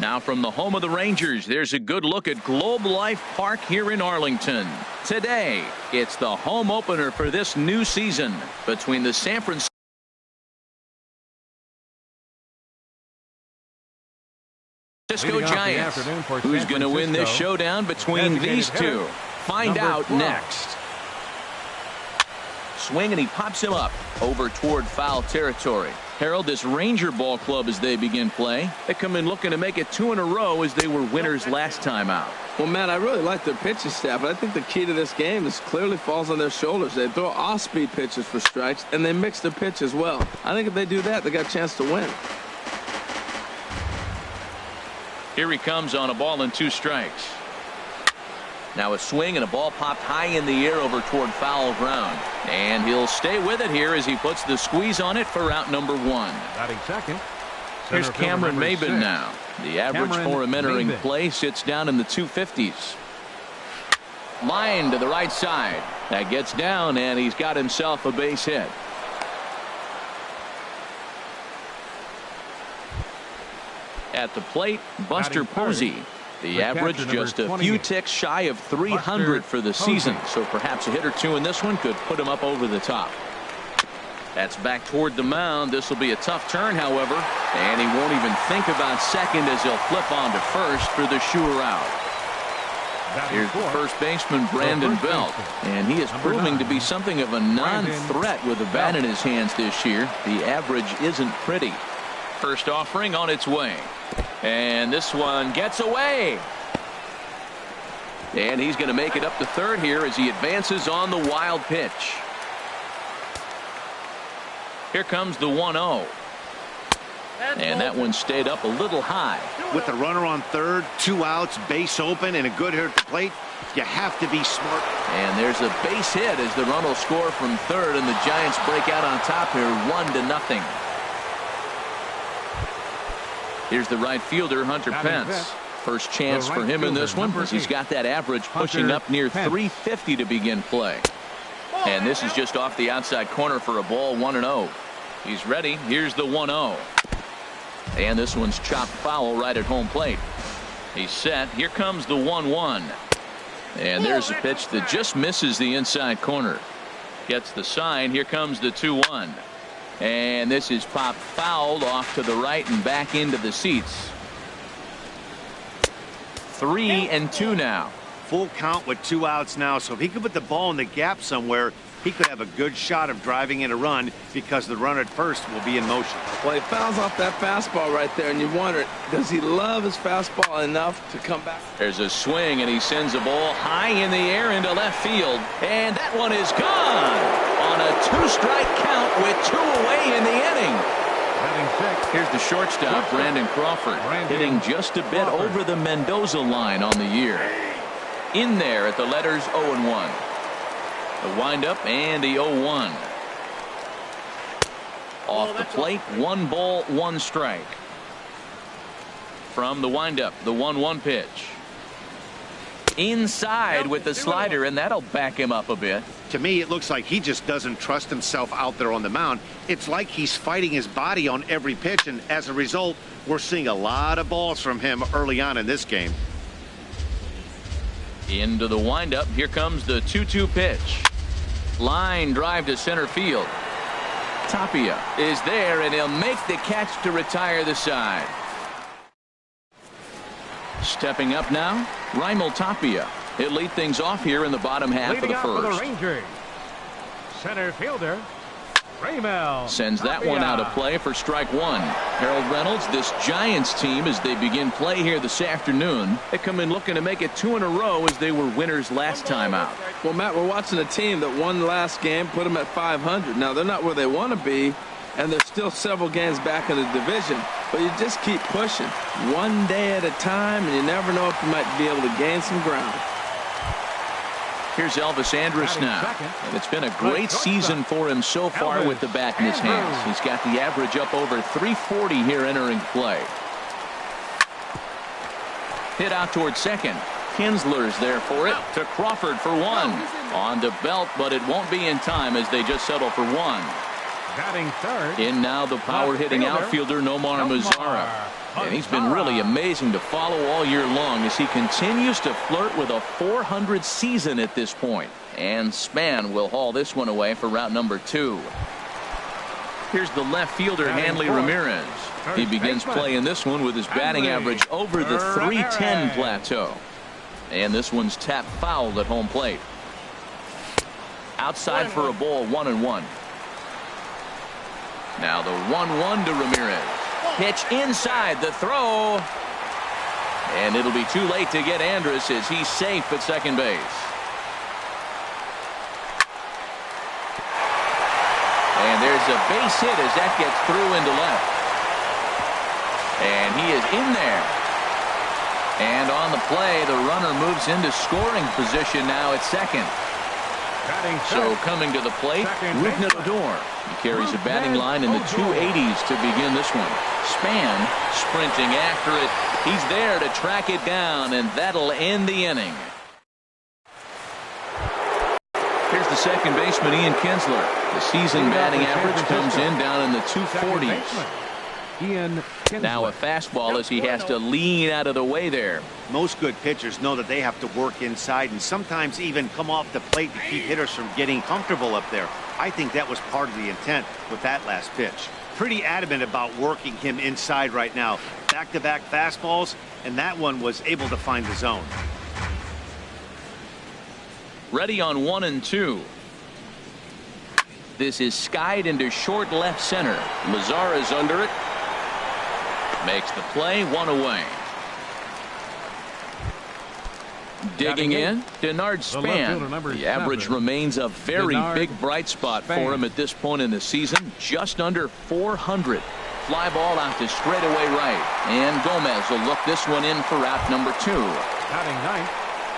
Now from the home of the Rangers, there's a good look at Globe Life Park here in Arlington. Today, it's the home opener for this new season between the San Francisco Giants. Who's going to win this showdown between these two? Find out next. Swing, and he pops him up over toward foul territory. Harold, this Ranger ball club, as they begin play, they come in looking to make it 2 in a row as they were winners last time out. Well, Matt, I really like their pitching staff, but I think the key to this game is clearly falls on their shoulders. They throw off-speed pitches for strikes, and they mix their pitch as well. I think if they do that, they got a chance to win. Here he comes on a ball and 2 strikes. Now a swing, and a ball popped high in the air over toward foul ground. And he'll stay with it here as he puts the squeeze on it for out number 1. Batting second. Here's Cameron Maben now. The average for him entering play sits down in the 250s. Line to the right side. That gets down, and he's got himself a base hit. At the plate, Buster Posey. The average just a few ticks shy of 300 for the season, so perhaps a hit or 2 in this one could put him up over the top. That's back toward the mound. This will be a tough turn, however, and he won't even think about second as he'll flip on to first for the sure out. Here's the first baseman, Brandon Belt, and he is proving to be something of a non-threat with the bat in his hands this year. The average isn't pretty. First offering on its way. And this one gets away. And he's going to make it up to third here as he advances on the wild pitch. Here comes the 1-0. And that one stayed up a little high. With the runner on third, 2 outs, base open, and a good hitter at the plate, you have to be smart. And there's a base hit as the run will score from third, and the Giants break out on top here 1-0. Here's the right fielder, Hunter Pence. First chance for him in this one, as he's got that average pushing up near 350 to begin play. And this is just off the outside corner for a ball, 1-0. He's ready. Here's the 1-0. And this one's chopped foul right at home plate. He's set. Here comes the 1-1. And there's a pitch that just misses the inside corner. Gets the sign. Here comes the 2-1. And this is popped fouled off to the right and back into the seats. 3-2 now. Full count with 2 outs now, so if he could put the ball in the gap somewhere, he could have a good shot of driving in a run because the runner at first will be in motion. Well, he fouls off that fastball right there, and you wonder, does he love his fastball enough to come back? There's a swing, and he sends a ball high in the air into left field, and that one is gone on a 2-strike count with 2 away in the inning. Here's the shortstop, Brandon Crawford, hitting just a bit over the Mendoza line on the year. In there at the letters 0-1. The windup and the 0-1. Off the plate, 1 ball, 1 strike. From the windup, the 1-1 pitch. Inside with the slider, and that'll back him up a bit. To me, it looks like he just doesn't trust himself out there on the mound. It's like he's fighting his body on every pitch, and as a result, we're seeing a lot of balls from him early on in this game. Into the windup. Here comes the 2-2 pitch. Line drive to center field. Tapia is there, and he'll make the catch to retire the side. Stepping up now, Raimel Tapia. He'll lead things off here in the bottom half of the first. For the Rangers, center fielder Raimel sends that one out of play for strike 1. Harold Reynolds, this Giants team, as they begin play here this afternoon, they come in looking to make it 2 in a row as they were winners last time out. Well, Matt, we're watching a team that won last game, put them at 500. Now, they're not where they want to be, and they're still several games back in the division, but you just keep pushing one day at a time, and you never know if you might be able to gain some ground. Here's Elvis Andrus now, and it's been a great season for him so far with the bat in his hands. He's got the average up over 340 here entering play. Hit out toward second. Kinsler's there for it to Crawford for 1. On to Belt, but it won't be in time as they just settle for 1. Batting third. In now the power hitting outfielder Nomar Mazara. And he's been really amazing to follow all year long as he continues to flirt with a 400 season at this point. And Span will haul this one away for route number 2. Here's the left fielder, Hanley Ramirez. He begins playing this one with his batting average over the 310 plateau. And this one's tapped foul at home plate. Outside for a ball, 1-1. Now the 1-1 to Ramirez. Pitch inside, the throw. And it'll be too late to get Andrus as he's safe at second base. And there's a base hit as that gets through into left. And he is in there. And on the play, the runner moves into scoring position now at second. So coming to the plate, Rougned Odor. He carries a batting line in the 280s to begin this one. Span sprinting after it. He's there to track it down, and that'll end the inning. Here's the second baseman, Ian Kinsler. The season batting average comes in down in the 240s. Now a fastball as he has to lean out of the way there. Most good pitchers know that they have to work inside and sometimes even come off the plate to keep hitters from getting comfortable up there. I think that was part of the intent with that last pitch. Pretty adamant about working him inside right now. Back-to-back fastballs, and that one was able to find the zone. Ready on 1-2. This is skied into short left center. Lazar is under it. Makes the play, one away. Digging in, Denard Span. The average remains a very big bright spot for him at this point in the season. Just under 400. Fly ball out to straightaway right. And Gomez will look this one in for route number 2.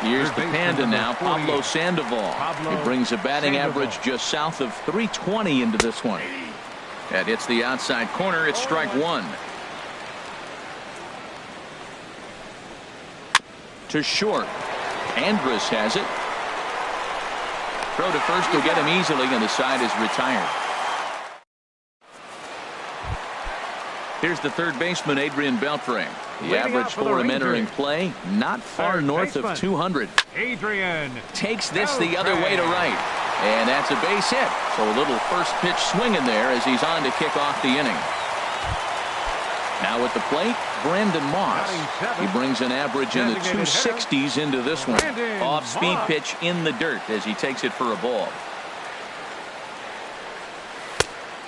Here's the Panda now, Pablo Sandoval. He brings a batting average just south of 320 into this one. That hits the outside corner. It's strike 1. To short. Andrus has it. Throw to first will get him easily, and the side is retired. Here's the third baseman, Adrian Beltre. The average for him entering play, not far north of 200. Adrian takes this the other way to right. And that's a base hit. So a little first pitch swing in there as he's on to kick off the inning. Now at the plate, Brandon Moss. He brings an average in the 260s into this one. Off-speed pitch in the dirt as he takes it for a ball.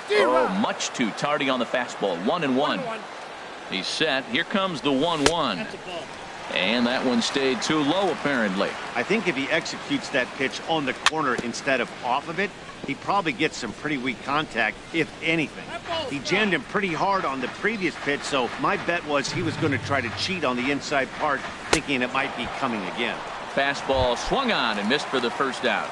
Oh, much too tardy on the fastball. 1-1. He's set. Here comes the 1-1. And that one stayed too low, apparently. I think if he executes that pitch on the corner instead of off of it, he probably gets some pretty weak contact, if anything. He jammed him pretty hard on the previous pitch, so my bet was he was going to try to cheat on the inside part, thinking it might be coming again. Fastball swung on and missed for the first out.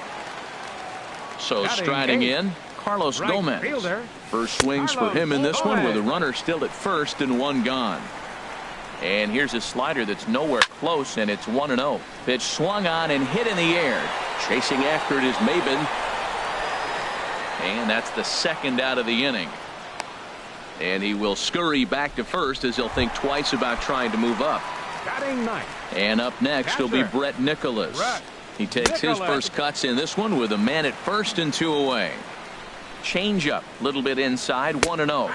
So striding in, Carlos Gomez. First swings for him in this one with a runner still at first and one gone. And here's a slider that's nowhere close, and it's 1-0. Pitch swung on and hit in the air. Chasing after it is Maben. And that's the second out of the inning. And he will scurry back to first as he'll think twice about trying to move up. And up next will be Brett Nicholas. He takes his first cuts in this one with a man at first and 2 away. Change up, a little bit inside, 1-0.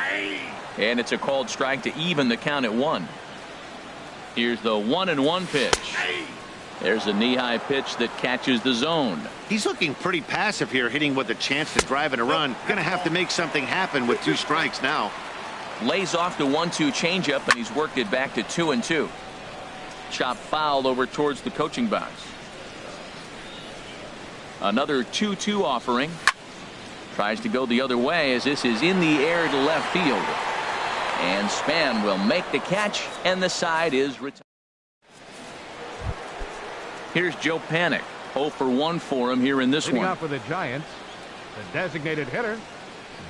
And it's a called strike to even the count at 1. Here's the 1-1 pitch. There's a knee-high pitch that catches the zone. He's looking pretty passive here, hitting with a chance to drive in a run. Gonna have to make something happen with 2 strikes now. Lays off the 1-2 changeup, and he's worked it back to 2-2. Chop foul over towards the coaching box. Another 2-2 offering. Tries to go the other way as this is in the air to left field. And Span will make the catch, and the side is retired. Here's Joe Panik. 0 for 1 for him here in this one. Off for the Giants, the designated hitter,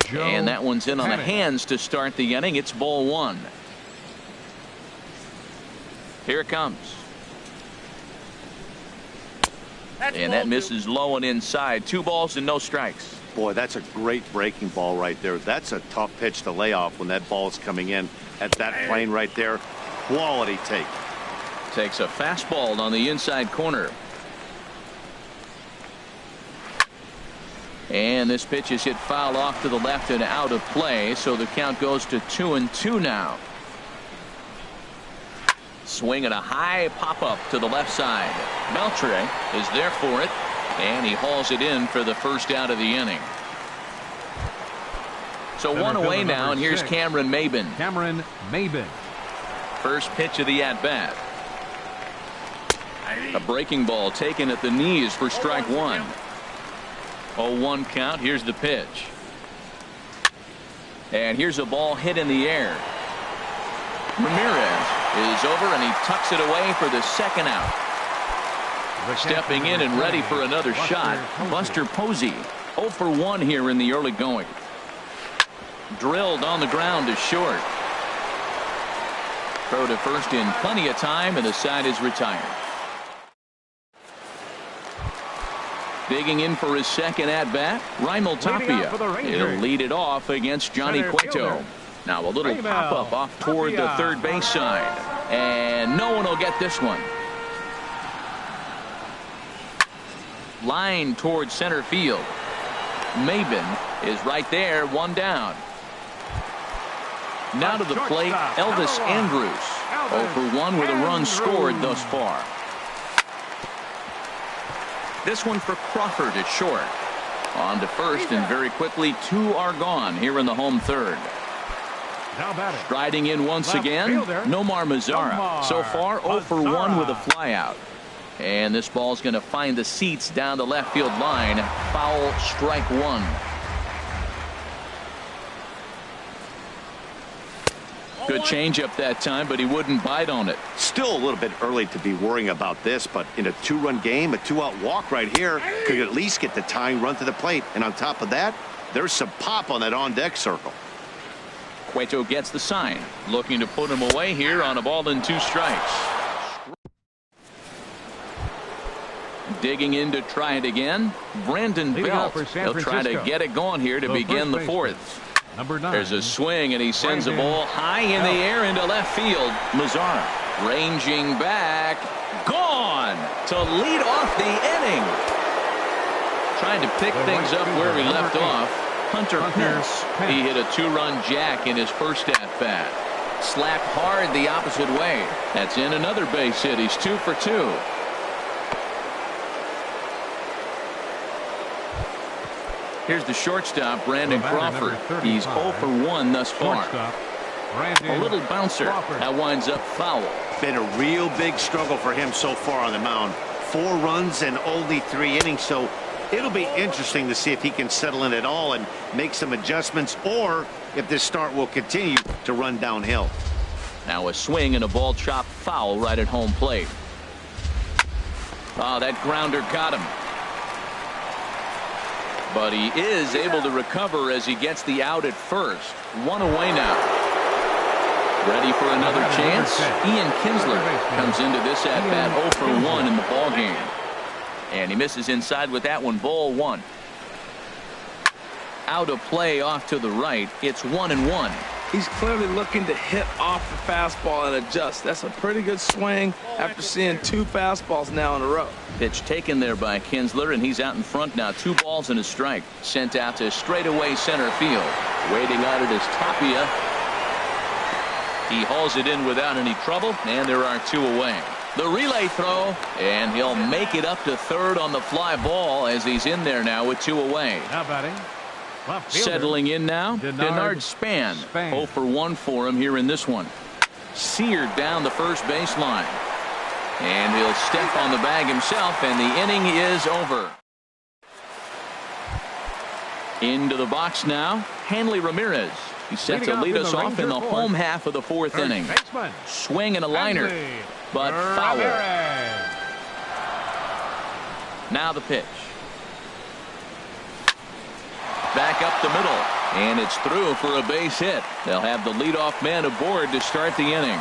Joe and that one's in on the Panik. hands to start the inning. It's ball 1. Here it comes. And that misses low and inside. 2 balls and no strikes. Boy, that's a great breaking ball right there. That's a tough pitch to lay off when that ball is coming in at that plane right there. Quality take. Takes a fastball on the inside corner. And this pitch is hit foul off to the left and out of play, so the count goes to 2-2 now. Swing and a high pop-up to the left side. Beltre is there for it, and he hauls it in for the first out of the inning. So one away now, and here's Cameron Maybin. Cameron Maybin. First pitch of the at-bat. A breaking ball taken at the knees for strike one. 0-1 count. Here's the pitch. And here's a ball hit in the air. Ramirez is over, and he tucks it away for the second out. Stepping in and ready for another shot, Buster Posey. 0 for 1 here in the early going. Drilled on the ground to short. Throw to first in plenty of time, and the side is retired. Digging in for his second at-bat, Raimel Tapia. He'll lead it off against Johnny Cueto. Now a little pop-up off toward the third base side. And no one will get this one. Line towards center field. Maybin is right there, one down. Now to the plate, Elvis Andrus. 0 for 1 with a run scored thus far. This one for Crawford at short. On to first, and very quickly 2 are gone here in the home third. Striding in once again, Nomar Mazara. So far 0 for 1 with a flyout. And this ball's going to find the seats down the left field line. Foul, strike one. Good changeup that time, but he wouldn't bite on it. Still a little bit early to be worrying about this, but in a 2-run game, a 2-out walk right here could at least get the tying run to the plate. And on top of that, there's some pop on that on-deck circle. Cueto gets the sign, looking to put him away here on a ball and 2 strikes. Digging in to try it again, Brandon Belt. He'll try to get it going here to begin the fourth. Number 9. There's a swing, and he sends a ball high in the air into left field. Mazara ranging back, gone to lead off the inning. Trying to pick things up where he left off. Hunter Pence. He hit a 2-run jack in his first at-bat. Slapped hard the opposite way. That's in another base hit. He's 2 for 2. Here's the shortstop, Brandon Crawford. He's 0 for 1 thus far. A little bouncer. That winds up foul. Been a real big struggle for him so far on the mound. 4 runs and only 3 innings, so it'll be interesting to see if he can settle in at all and make some adjustments, or if this start will continue to run downhill. Now a swing and a ball chopped foul right at home plate. Oh, that grounder got him. But he is able to recover as he gets the out at first. 1 away now. Ready for another chance. Ian Kinsler comes into this at-bat 0 for 1 in the ballgame. And he misses inside with that one. Ball 1. Out of play off to the right. It's 1-1. He's clearly looking to hit off the fastball and adjust. That's a pretty good swing after seeing 2 fastballs now in a row. Pitch taken there by Kinsler, and he's out in front now. 2 balls and a strike. Sent out to straightaway center field. Waiting on it is Tapia. He hauls it in without any trouble, and there are 2 away. The relay throw, and he'll make it up to third on the fly ball as he's in there now with 2 away. Now batting. Settling in now, Denard Span. 0 for 1 for him here in this one. Seared down the first baseline. And he'll step on the bag himself, and the inning is over. Into the box now, Hanley Ramirez. He's set to lead us off in the home half of the 4th inning. Swing and a liner, but foul. Now the pitch. Back up the middle, and it's through for a base hit. They'll have the leadoff man aboard to start the inning.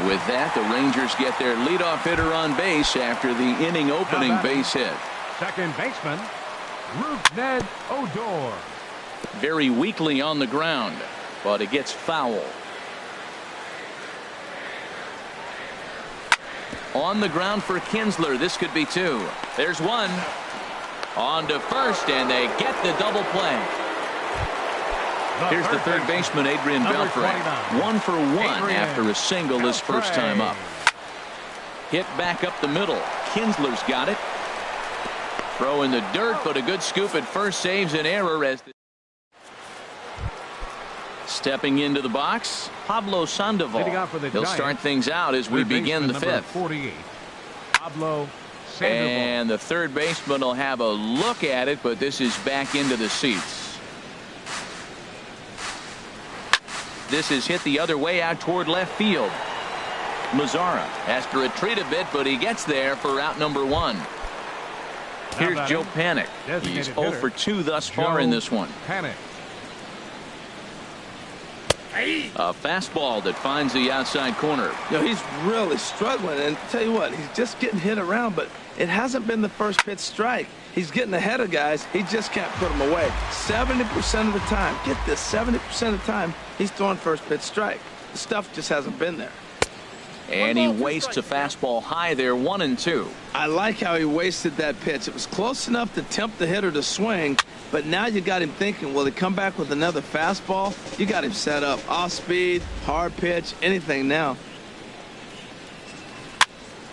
With that, the Rangers get their leadoff hitter on base after the inning opening base hit. Second baseman, Ned Odor. Very weakly on the ground, but it gets foul. On the ground for Kinsler. This could be two. There's one. On to first, and they get the double play. Here's the third baseman, Adrian Beltre. 1 for 1 after a single his first time up. Hit back up the middle. Kinsler's got it. Throw in the dirt, but a good scoop at first saves an error as stepping into the box, Pablo Sandoval. He'll start things out as we begin the fifth. 48, Pablo Sandoval. And the third baseman will have a look at it, but this is back into the seats. This is hit the other way out toward left field. Mazzara has to retreat a bit, but he gets there for out number 1. Here's Joe Panik. He's 0 for 2 thus far in this one. Panik. A fastball that finds the outside corner. You know, he's really struggling, and tell you what, he's just getting hit around, but it hasn't been the first pitch strike. He's getting ahead of guys. He just can't put them away. 70% of the time, get this, 70% of the time, he's throwing first pitch strike. The stuff just hasn't been there. And he wastes a fastball high there, 1-2. I like how he wasted that pitch. It was close enough to tempt the hitter to swing, but now you got him thinking, will he come back with another fastball? You got him set up. Off speed, hard pitch, anything now.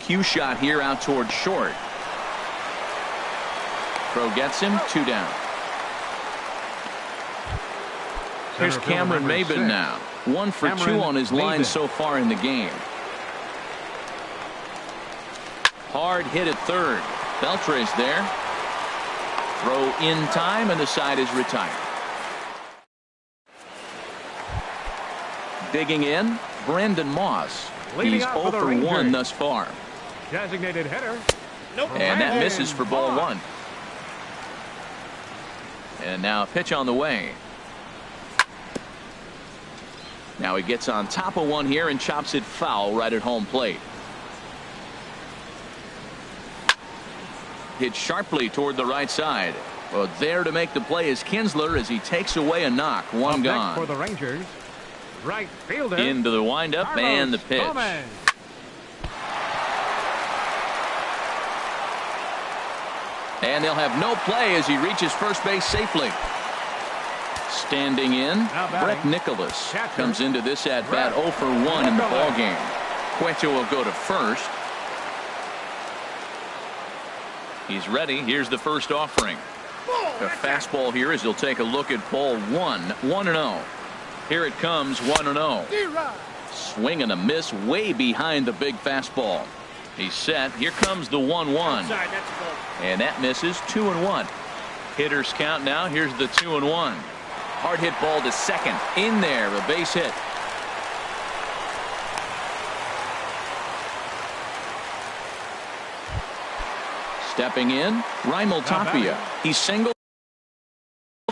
Cue shot here out toward short. Throw gets him, 2 down. Here's Cameron Maben now. 1 for 2 on his line so far in the game. Hard hit at third. Beltre's there. Throw in time, and the side is retired. Digging in, Brandon Moss. He's 0 for 1 thus far. Designated hitter. And that misses for ball 1. And now a pitch on the way. Now he gets on top of one here and chops it foul right at home plate. Hit sharply toward the right side. But there to make the play is Kinsler as he takes away a knock. One gone. For the Rangers, right fielder. Into the windup and the pitch. Gomez. And they'll have no play as he reaches first base safely. Standing in, Brett Nicholas comes into this at bat 0 for 1 in the ball game. Cueto will go to first. He's ready. Here's the first offering. A fastball here as he'll take a look at ball 1. 1-0. Here it comes, 1-0. Swing and a miss way behind the big fastball. He's set. Here comes the 1-1. And that misses. 2-1. Hitters count now. Here's the 2-1. Hard hit ball to second. In there, a base hit. Stepping in, Raimel Tapia. He's singled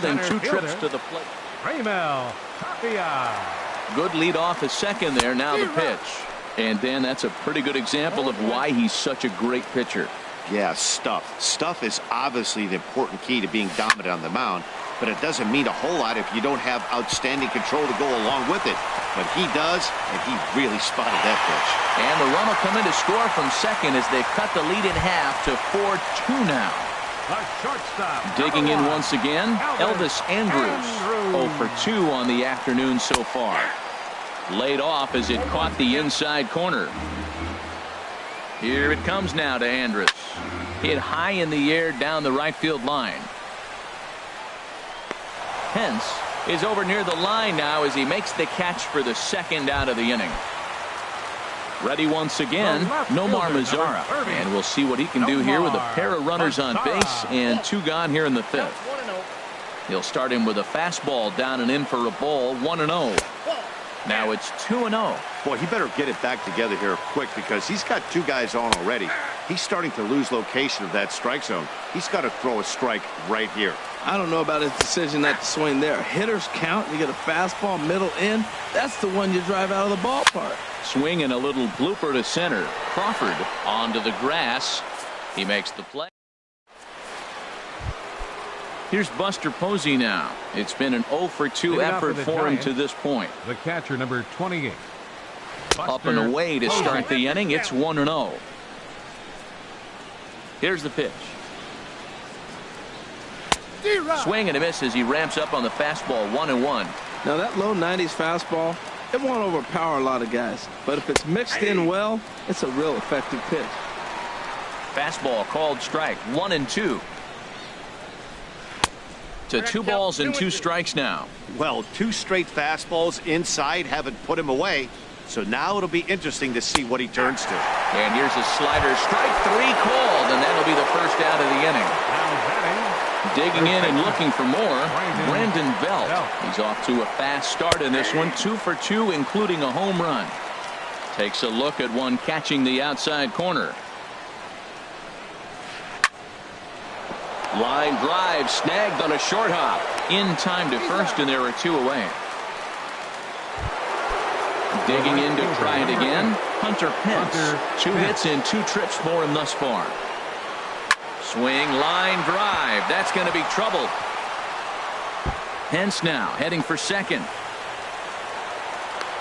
in 2 trips to the plate. Raimel Tapia. Good lead off the second there. Now the pitch. And Dan, that's a pretty good example of why he's such a great pitcher. Yeah, stuff. Stuff is obviously the important key to being dominant on the mound, but it doesn't mean a whole lot if you don't have outstanding control to go along with it. But he does, and he really spotted that pitch. And the run will come in to score from second as they cut the lead in half to 4-2 now. The shortstop. Digging in once again, Elvis Andrus. 0 for 2 on the afternoon so far. Laid off as it caught the inside corner. Here it comes now to Andrus. Hit high in the air down the right field line. Pence is over near the line now as he makes the catch for the second out of the inning. Ready once again, Nomar Mazzara. And we'll see what he can do here with a pair of runners on base and 2 gone here in the 5th. He'll start him with a fastball down and in for a ball. 1-0. Now it's 2-0. Boy, he better get it back together here quick because he's got 2 guys on already. He's starting to lose location of that strike zone. He's got to throw a strike right here. I don't know about his decision not to swing there. Hitters count. You get a fastball middle in. That's the one you drive out of the ballpark. Swing and a little blooper to center. Crawford onto the grass. He makes the play. Here's Buster Posey now. It's been an 0 for 2 effort for him to this point. The catcher, number 28. Up and away to start the inning. It's 1-0. Here's the pitch. Swing and a miss as he ramps up on the fastball. 1-1. Now that low 90s fastball, it won't overpower a lot of guys. But if it's mixed in well, it's a real effective pitch. Fastball called strike. 1-2. To 2 balls and 2 strikes now. Well, 2 straight fastballs inside haven't put him away. So now it'll be interesting to see what he turns to. And here's a slider. Strike 3 called, and that'll be the first out of the inning. Digging in and looking for more, Brandon Belt. He's off to a fast start in this one. 2 for 2, including a home run. Takes a look at one catching the outside corner. Line drive snagged on a short hop. In time to first, and there are 2 away. Digging in to try it again. Hunter Pence. 2 hits and 2 trips for him thus far. Swing, line drive. That's going to be trouble. Pence now heading for second.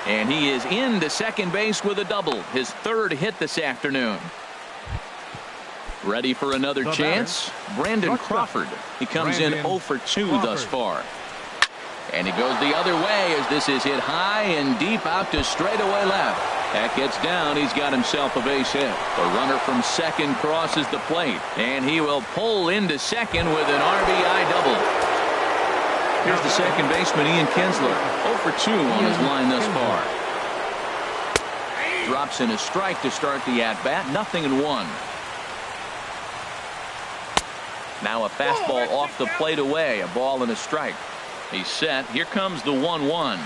And he is into second base with a double. His 3rd hit this afternoon. Ready for another chance? Brandon Crawford. He comes in 0 for 2 thus far. And he goes the other way as this is hit high and deep out to straightaway left. That gets down. He's got himself a base hit. The runner from second crosses the plate. And he will pull into second with an RBI double. Here's the second baseman, Ian Kinsler. 0 for 2 on his line thus far. Drops in a strike to start the at-bat. 0-1. Now a fastball off the plate away. A ball and a strike. He's set. Here comes the 1-1.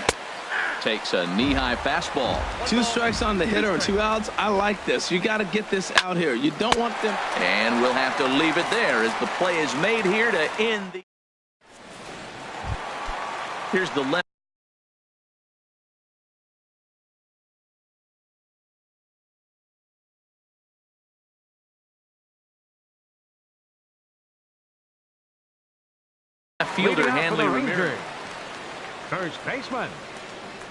Takes a knee-high fastball. 2 strikes on the hitter and 2 outs. I like this. You got to get this out here. You don't want them. And we'll have to leave it there as the play is made here to end the. Here's the left. Fielder Hanley Ramirez. First baseman,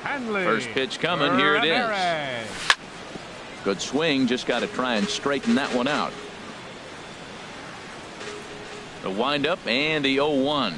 Hanley. First pitch coming. Here it is. Good swing. Just got to try and straighten that one out. The windup and the 0-1.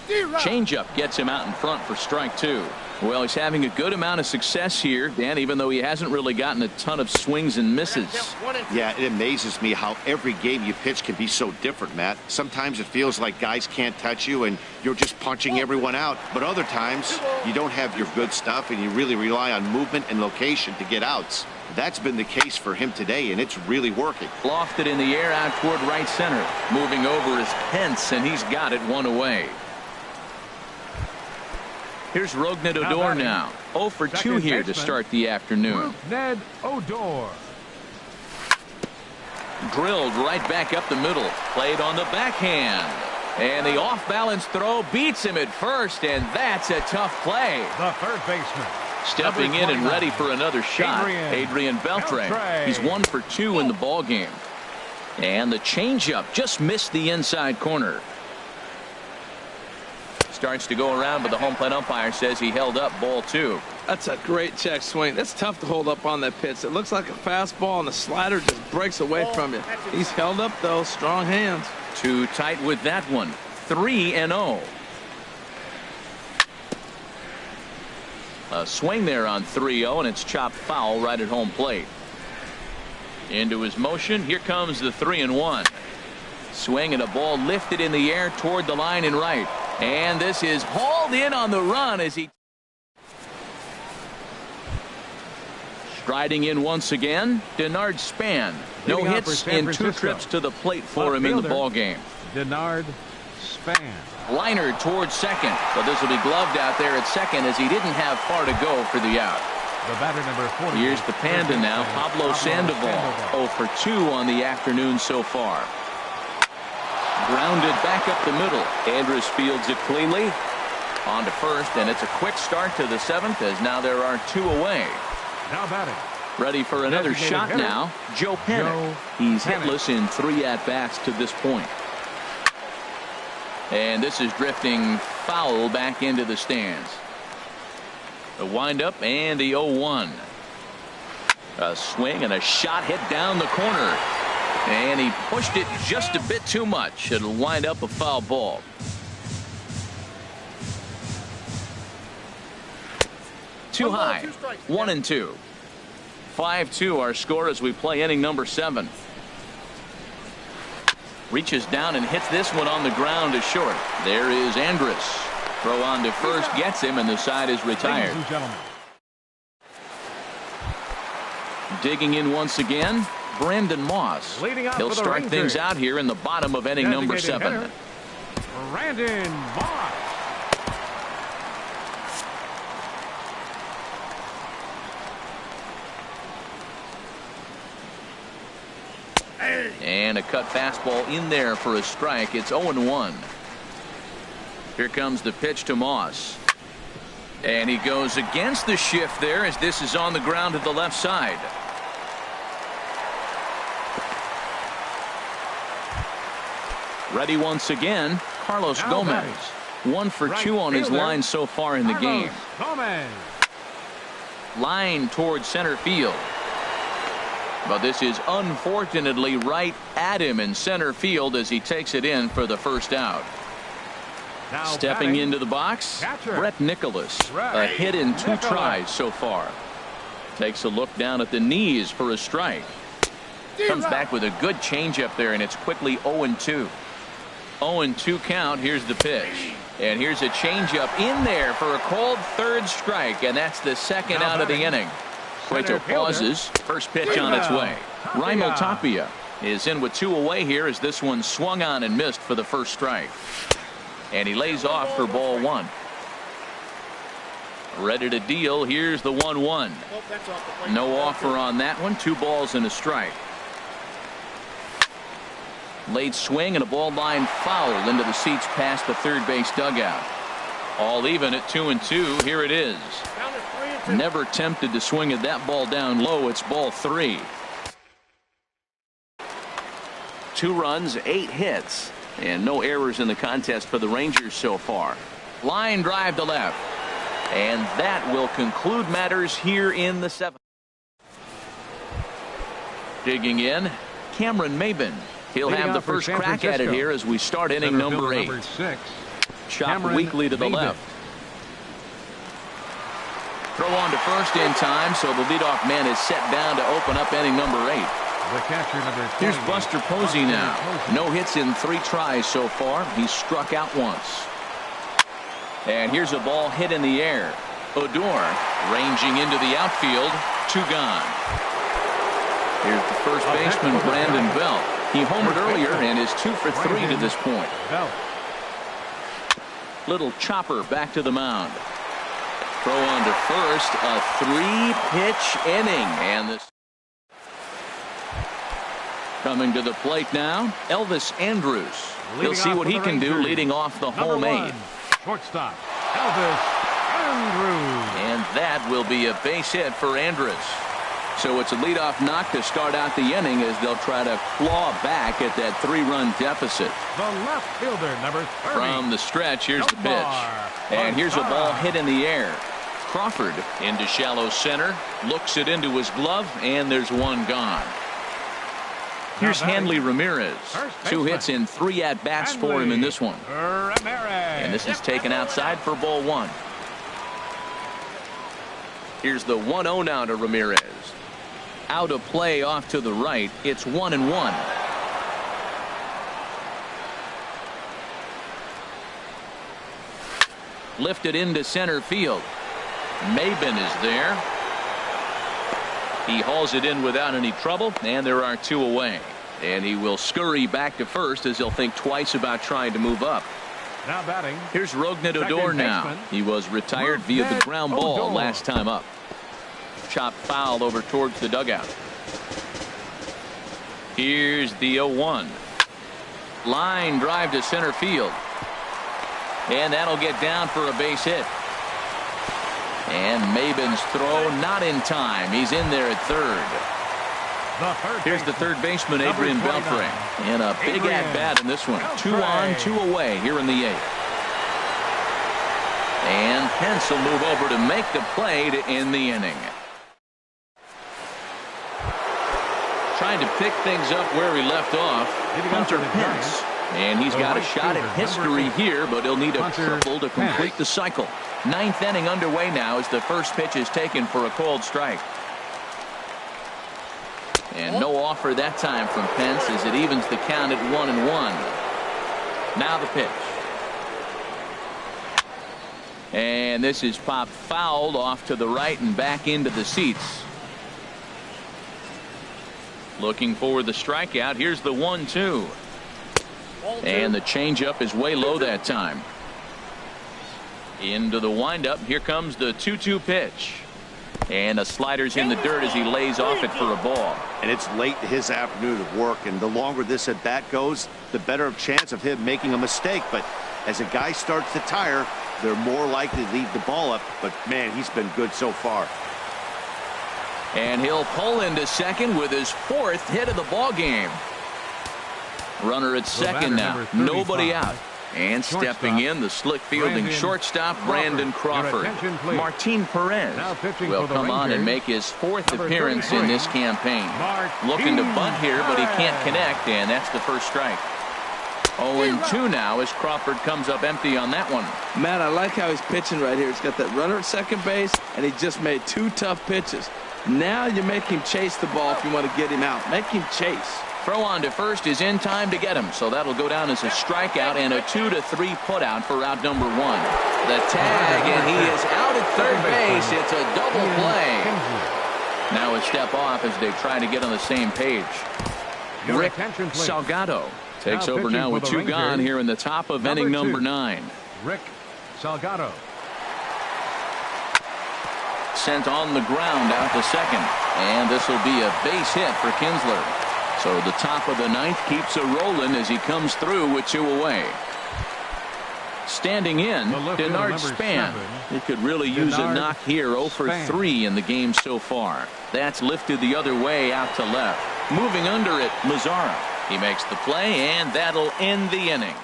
Changeup gets him out in front for strike 2. Well, he's having a good amount of success here, Dan, even though he hasn't really gotten a ton of swings and misses. Yeah, it amazes me how every game you pitch can be so different, Matt. Sometimes it feels like guys can't touch you and you're just punching everyone out. But other times you don't have your good stuff and you really rely on movement and location to get outs. That's been the case for him today, and it's really working. Lofted in the air out toward right center. Moving over is Pence, and he's got it 1 away. Here's Rougned Odor now. 0 for 2 here to start the afternoon. Rougned Odor. Drilled right back up the middle. Played on the backhand. And the off-balance throw beats him at first, and that's a tough play. The third baseman. Stepping in and ready for another shot, Adrian Beltre. He's 1 for 2 in the ball game. And the changeup just missed the inside corner. Starts to go around, but the home plate umpire says he held up ball 2. That's a great check swing. That's tough to hold up on that pitch. It looks like a fastball, and the slider just breaks away from you. He's held up, though. Strong hands. Too tight with that one. 3-0. A swing there on 3-0, and it's chopped foul right at home plate. Into his motion. Here comes the 3-1. Swing and a ball lifted in the air toward the line and right. And this is hauled in on the run as he. Striding in once again, Denard Span. No hits in 2 trips to the plate for him in the ball game. Denard Span. Liner towards second, but this will be gloved out there at second as he didn't have far to go for the out. The batter number 40. Here's the Panda now, Pablo Sandoval. 0 for 2 on the afternoon so far. Grounded back up the middle. Andrus fields it cleanly. On to first, and it's a quick start to the 7th as now there are 2 away. Now batting. Ready for another shot hitter. Now, Joe Panik. He's hitless in 3 at-bats to this point. And this is drifting foul back into the stands. The windup and the 0-1. A swing and a shot hit down the corner. And he pushed it just a bit too much. It'll wind up a foul ball. Too high. 1-2. 5-2 our score as we play inning number 7. Reaches down and hits this one on the ground to short. There is Andrus. Throw on to first gets him, and the side is retired. Digging in once again, Brandon Moss. He'll start things out here in the bottom of inning number 7. Brandon Moss. And a cut fastball in there for a strike. It's 0-1. Here comes the pitch to Moss. And he goes against the shift there as this is on the ground to the left side. Ready once again, Carlos Gomez. 1 for 2 on his line so far in the game. Line towards center field. But this is unfortunately right at him in center field as he takes it in for the first out. Now stepping into the box, catcher. Brett Nicholas. A hit in 2 tries so far. Takes a look down at the knees for a strike. Comes back with a good changeup there, and it's quickly 0-2. 0-2 count. Here's the pitch. And here's a changeup in there for a called third strike, and that's the second out of the inning. Cueto pauses. First pitch on its way. Raimel Tapia is in with 2 away here as this one swung on and missed for the first strike. And he lays off for ball 1. Ready to deal. Here's the 1-1. No offer on that one. 2 balls and a strike. Late swing and a ball line foul into the seats past the third base dugout. All even at 2-2. Here it is. Never tempted to swing at that ball down low. It's ball 3. 2 runs, 8 hits, and no errors in the contest for the Rangers so far. Line drive to left, and that will conclude matters here in the 7th. Digging in, Cameron Maben. He'll have the first crack at it here as we start inning number 8. Chop weakly to the left. Throw on to first in time, so the leadoff man is set down to open up inning number 8. Here's Buster Posey now. No hits in 3 tries so far. He's struck out once. And here's a ball hit in the air. Odor ranging into the outfield. 2 gone. Here's the first baseman, Brandon Belt. He homered earlier and is 2 for 3 to this point. Little chopper back to the mound. Throw on to first. A 3-pitch inning. And this coming to the plate now, Elvis Andrus. He'll see what he can do leading off the home 8. Shortstop, Elvis Andrus. And that will be a base hit for Andrus. So it's a leadoff knock to start out the inning as they'll try to claw back at that 3-run deficit. The left fielder, number 30. From the stretch, here's the pitch. And here's a ball hit in the air. Crawford into shallow center, looks it into his glove, and there's 1 gone. Here's Hanley Ramirez. 2 hits in 3 at-bats for him in this one. And this is taken outside for ball 1. Here's the 1-0 now to Ramirez. Out of play off to the right. It's 1-1. Lifted into center field. Maben is there. He hauls it in without any trouble, and there are 2 away. And he will scurry back to first as he'll think twice about trying to move up. Now batting. Here's Rogned Odor now. He was retired via the ground ball last time up. Chopped foul over towards the dugout. Here's the 0-1. Line drive to center field. And that'll get down for a base hit. And Maben's throw not in time. He's in there at third. Here's the third baseman, Adrian Beltre. And a big at-bat in this one. 2 on, 2 away here in the 8th. And Pence will move over to make the play to end the inning. Trying to pick things up where he left off, Hunter Pence. And he's got a shot at history here, but he'll need a triple to complete the cycle. 9th inning underway now as the first pitch is taken for a called strike. And no offer that time from Pence as it evens the count at 1-1. Now the pitch. And this is popped fouled off to the right and back into the seats. Looking for the strikeout. Here's the 1-2. And the changeup is way low that time. Into the windup. Here comes the 2-2 pitch. And a slider's in the dirt as he lays off it for a ball. And it's late in his afternoon of work, and the longer this at bat goes, the better chance of him making a mistake. But as a guy starts to tire, they're more likely to leave the ball up. But man, he's been good so far. And he'll pull into second with his 4th hit of the ball game. Runner at second now, nobody out. And stepping in, the slick fielding shortstop, Brandon Crawford. Martin Perez will come on and make his 4th appearance in this campaign. Looking to bunt here, but he can't connect, and that's the first strike. 0-2 now as Crawford comes up empty on that one. Matt, I like how he's pitching right here. He's got that runner at second base, and he just made 2 tough pitches. Now you make him chase the ball if you want to get him out. Make him chase. Throw on to first is in time to get him, so that'll go down as a strikeout and a 2-3 putout for out number 1. The tag, and he is out at third base. It's a double play. Now a step off as they try to get on the same page. Rick Salgado takes over now with 2 gone here in the top of inning number 9. Rick Salgado. Sent on the ground out to second, and this will be a base hit for Kinsler. So the top of the 9th keeps a rolling as he comes through with 2 away. Standing in, Denard Span. He could really use a knock here. 0 for 3 in the game so far. That's lifted the other way out to left. Moving under it, Mazzara. He makes the play, and that'll end the inning.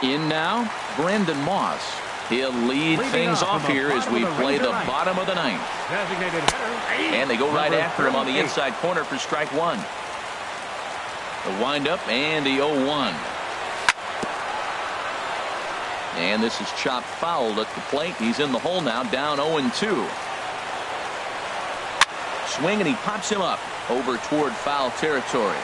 In now, Brandon Moss. He'll lead things off here as we play the bottom of the 9th. And they go right after him on the inside corner for strike 1. The windup and the 0-1. And this is chopped foul at the plate. He's in the hole now, down 0-2. Swing, and he pops him up over toward foul territory.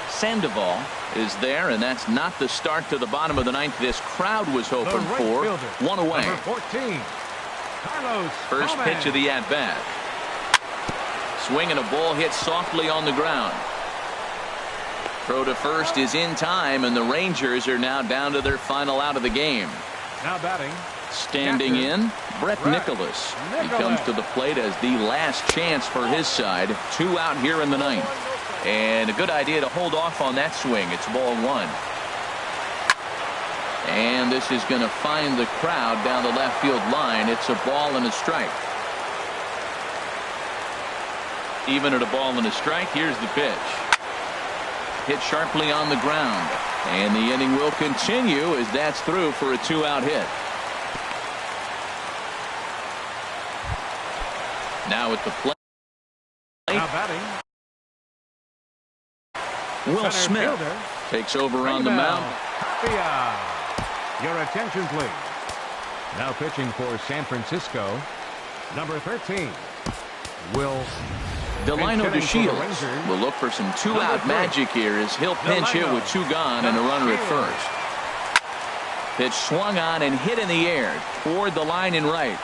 Sandoval is there, and that's not the start to the bottom of the 9th this crowd was hoping for. 1 away. 14, First pitch of the at-bat. Swing, and a ball hit softly on the ground. Throw to first is in time, and the Rangers are now down to their final out of the game. Now batting. Standing in, Brett Nicholas. He comes to the plate as the last chance for his side. 2 out here in the 9th. And a good idea to hold off on that swing. It's ball 1. And this is going to find the crowd down the left field line. It's a ball and a strike. Even at a ball and a strike, here's the pitch. Hit sharply on the ground. And the inning will continue as that's through for a 2-out hit. Now at the plate. Now batting. Will Smith takes over on the mound. Your attention, please. Now pitching for San Francisco, number 13, Will. Delino DeShields will look for some 2-out magic here as he'll pinch hit with 2 gone and a runner at first. Pitch swung on and hit in the air toward the line in right.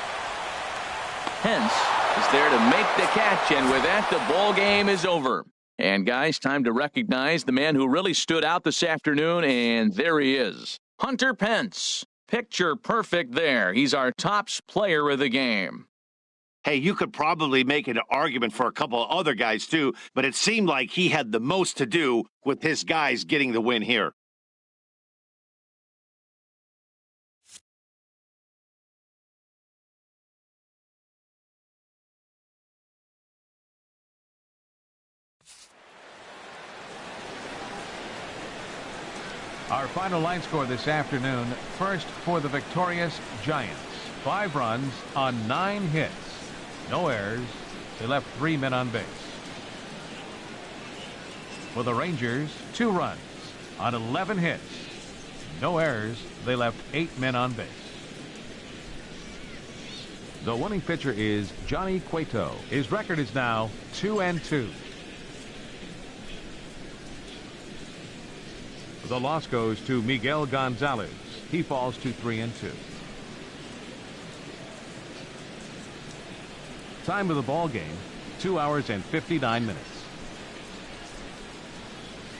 Pence is there to make the catch, and with that, the ball game is over. And guys, time to recognize the man who really stood out this afternoon, and there he is. Hunter Pence. Picture perfect there. He's our tops player of the game. Hey, you could probably make an argument for a couple of other guys too, but it seemed like he had the most to do with his guys getting the win here. Our final line score this afternoon. First for the victorious Giants. 5 runs on 9 hits. No errors. They left 3 men on base. For the Rangers, 2 runs on 11 hits. No errors. They left 8 men on base. The winning pitcher is Johnny Cueto. His record is now 2-2. The loss goes to Miguel Gonzalez. He falls to 3-2. Time of the ball game, 2 hours and 59 minutes.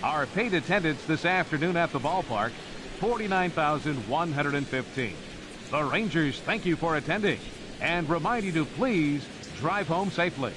Our paid attendance this afternoon at the ballpark, 49,115. The Rangers thank you for attending and remind you to please drive home safely.